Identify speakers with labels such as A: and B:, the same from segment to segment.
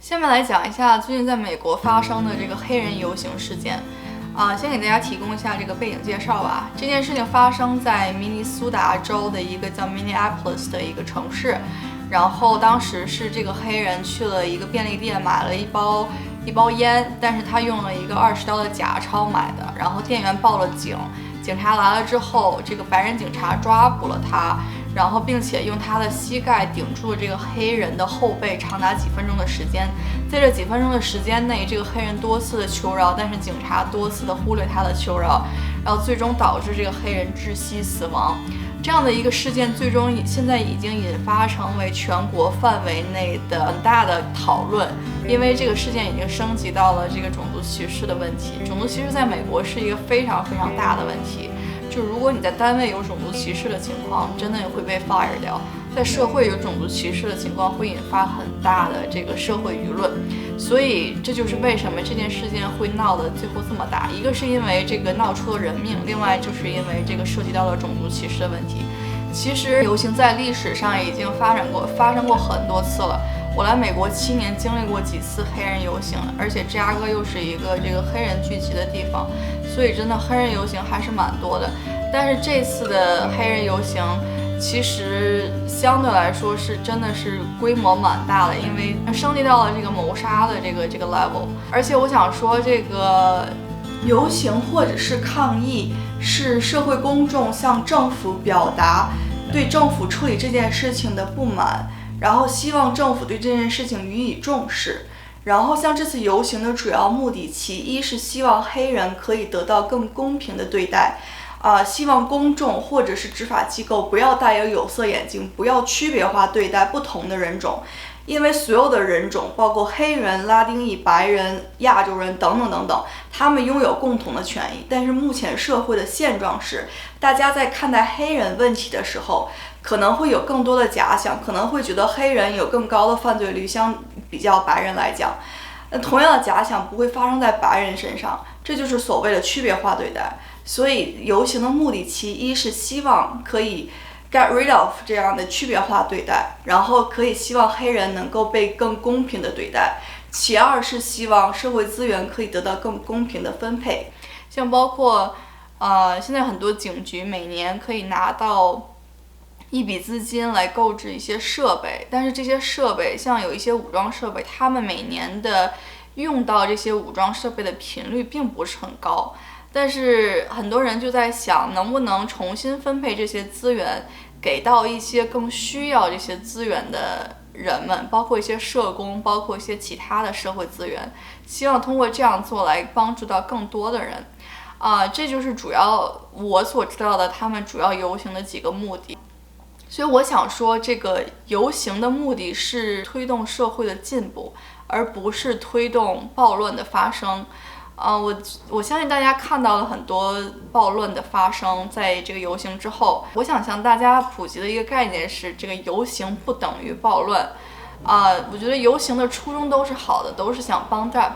A: 下面来讲一下最近在美国发生的这个黑人游行事件。先给大家提供一下这个背景介绍吧。这件事情发生在明尼苏达州的一个叫 Minneapolis 的一个城市，然后当时是这个黑人去了一个便利店买了一包烟，但是他用了一个$20的假钞买的，然后店员报了警，警察来了之后，这个白人警察抓捕了他，然后并且用他的膝盖顶住了这个黑人的后背，长达几分钟的时间。在这几分钟的时间内，这个黑人多次的求饶，但是警察多次的忽略他的求饶，然后最终导致这个黑人窒息死亡。这样的一个事件，最终现在已经引发成为全国范围内的很大的讨论，因为这个事件已经升级到了这个种族歧视的问题。种族歧视在美国是一个非常非常大的问题，就如果你在单位有种族歧视的情况，真的会被 fire 掉。在社会有种族歧视的情况，会引发很大的这个社会舆论，所以这就是为什么这件事件会闹得最后这么大。一个是因为这个闹出了人命，另外就是因为这个涉及到了种族歧视的问题。其实游行在历史上已经发生过很多次了。我来美国7年，经历过几次黑人游行，而且芝加哥又是一个这个黑人聚集的地方，所以真的黑人游行还是蛮多的。但是这次的黑人游行其实相对来说是真的是规模蛮大的，因为升级到了这个谋杀的这个 level。而且我想说，这个游行或者是抗议是社会公众向政府表达对政府处理这件事情的不满，然后希望政府对这件事情予以重视。然后像这次游行的主要目的，其一是希望黑人可以得到更公平的对待，希望公众或者是执法机构不要戴有色眼镜，不要区别化对待不同的人种，因为所有的人种，包括黑人、拉丁裔、白人、亚洲人等等等等，他们拥有共同的权益。但是目前社会的现状是，大家在看待黑人问题的时候，可能会有更多的假想，可能会觉得黑人有更高的犯罪率，相比较白人来讲。同样的假想不会发生在白人身上，这就是所谓的区别化对待。所以游行的目的，其一是希望可以 get rid of 这样的区别化对待，然后可以希望黑人能够被更公平的对待。其二是希望社会资源可以得到更公平的分配，像包括现在很多警局每年可以拿到一笔资金来购置一些设备，但是这些设备像有一些武装设备，他们每年的用到这些武装设备的频率并不是很高。但是很多人就在想，能不能重新分配这些资源，给到一些更需要这些资源的人们，包括一些社工，包括一些其他的社会资源，希望通过这样做来帮助到更多的人。这就是主要我所知道的他们主要游行的几个目的。所以我想说，这个游行的目的是推动社会的进步，而不是推动暴乱的发生。我相信大家看到了很多暴乱的发生，在这个游行之后，我想向大家普及的一个概念是，这个游行不等于暴乱。我觉得游行的初衷都是好的，都是想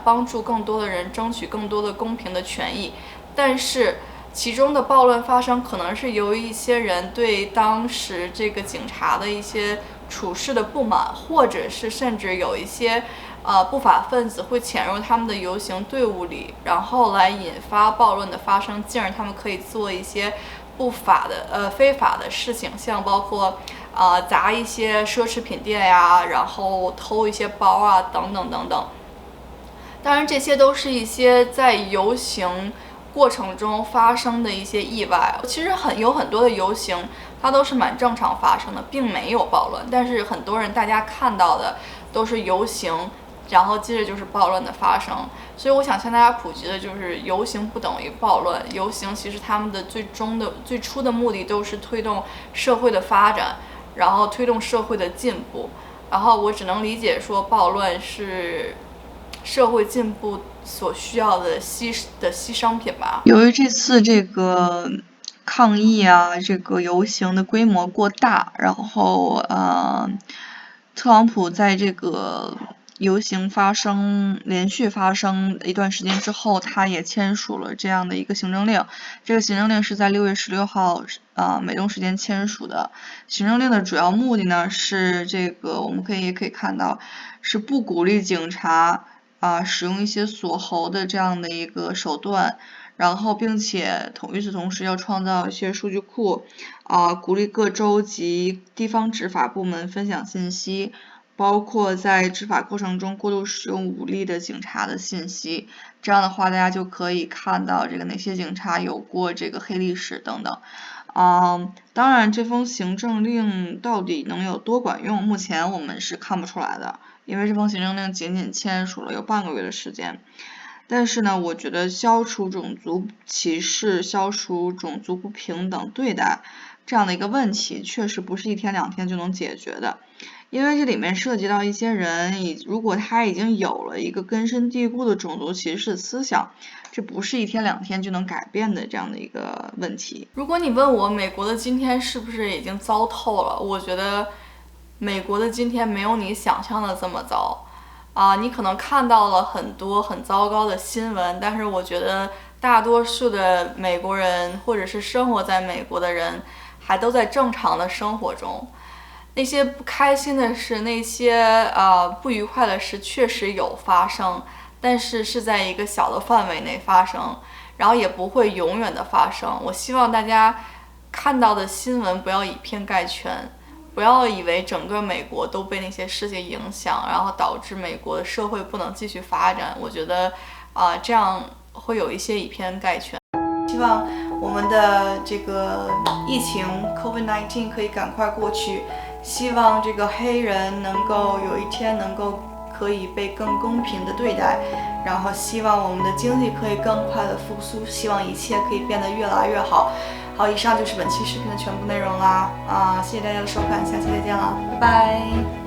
A: 帮助更多的人争取更多的公平的权益，但是其中的暴乱发生可能是由于一些人对当时这个警察的一些处事的不满，或者是甚至有一些不法分子会潜入他们的游行队伍里，然后来引发暴乱的发生，进而他们可以做一些非法的事情，像包括砸一些奢侈品店呀，然后偷一些包啊，等等等等。当然，这些都是一些在游行过程中发生的一些意外。其实有很多的游行，它都是蛮正常发生的，并没有暴乱。但是很多人大家看到的都是游行，然后接着就是暴乱的发生。所以我想向大家普及的就是，游行不等于暴乱。游行其实他们的最初的目的都是推动社会的发展，然后推动社会的进步。然后我只能理解说，暴乱是社会进步所需要的牺牲品吧。
B: 由于这次这个抗议这个游行的规模过大，然后特朗普在这个游行连续发生一段时间之后，他也签署了这样的一个行政令。这个行政令是在6月16号美东时间签署的。行政令的主要目的呢是这个，我们也可以看到，是不鼓励警察使用一些锁喉的这样的一个手段，然后并且与此同时要创造一些数据库，鼓励各州及地方执法部门分享信息，包括在执法过程中过度使用武力的警察的信息。这样的话，大家就可以看到这个哪些警察有过这个黑历史等等。当然这封行政令到底能有多管用，目前我们是看不出来的，因为这封行政令仅仅签署了有半个月的时间。但是呢，我觉得消除种族歧视、消除种族不平等对待这样的一个问题，确实不是1天2天就能解决的。因为这里面涉及到一些人，如果他已经有了一个根深蒂固的种族歧视思想，这不是1天2天就能改变的这样的一个问题。
A: 如果你问我美国的今天是不是已经糟透了，我觉得美国的今天没有你想象的这么糟。你可能看到了很多很糟糕的新闻，但是我觉得大多数的美国人或者是生活在美国的人还都在正常的生活中。那些不开心的事，那些不愉快的事确实有发生，但是是在一个小的范围内发生，然后也不会永远的发生。我希望大家看到的新闻不要以偏概全，不要以为整个美国都被那些事情影响，然后导致美国的社会不能继续发展。我觉得这样会有一些以偏概全。希望我们的这个疫情 COVID-19 可以赶快过去，希望这个黑人能够有一天可以被更公平的对待，然后希望我们的经济可以更快的复苏，希望一切可以变得越来越好。好，以上就是本期视频的全部内容啦，谢谢大家的收看，下期再见啦，拜拜。